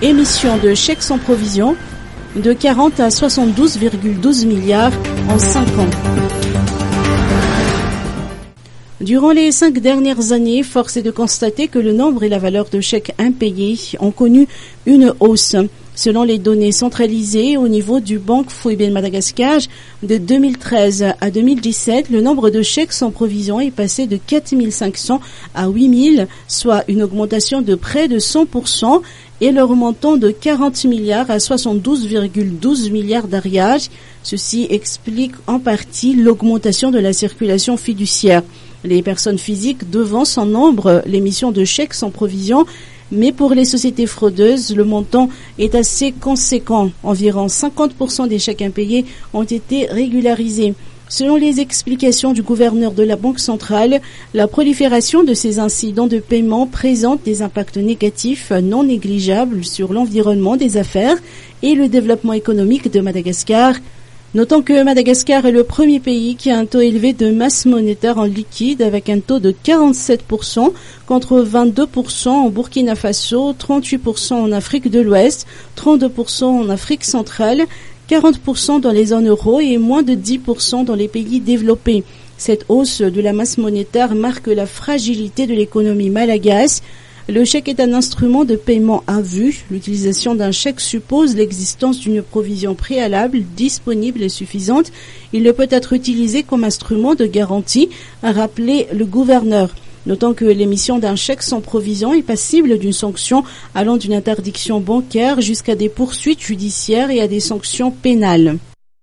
Émission de chèques sans provision de 40 à 72,12 milliards en 5 ans. Durant les 5 dernières années, force est de constater que le nombre et la valeur de chèques impayés ont connu une hausse. Selon les données centralisées au niveau du Banque Fouébé de Madagascar, de 2013 à 2017, le nombre de chèques sans provision est passé de 4 500 à 8 000, soit une augmentation de près de 100%, et leur montant de 40 milliards à 72,12 milliards d'ariages. Ceci explique en partie l'augmentation de la circulation fiduciaire. Les personnes physiques devancent en nombre l'émission de chèques sans provision, mais pour les sociétés fraudeuses, le montant est assez conséquent. Environ 50% des chèques impayés ont été régularisés. Selon les explications du gouverneur de la Banque centrale, la prolifération de ces incidents de paiement présente des impacts négatifs non négligeables sur l'environnement des affaires et le développement économique de Madagascar. Notons que Madagascar est le premier pays qui a un taux élevé de masse monétaire en liquide avec un taux de 47% contre 22% en Burkina Faso, 38% en Afrique de l'Ouest, 32% en Afrique centrale, 40% dans les zones euro et moins de 10% dans les pays développés. Cette hausse de la masse monétaire marque la fragilité de l'économie malgache. Le chèque est un instrument de paiement à vue. L'utilisation d'un chèque suppose l'existence d'une provision préalable disponible et suffisante. Il ne peut être utilisé comme instrument de garantie, a rappelé le gouverneur. Notons que l'émission d'un chèque sans provision est passible d'une sanction allant d'une interdiction bancaire jusqu'à des poursuites judiciaires et à des sanctions pénales.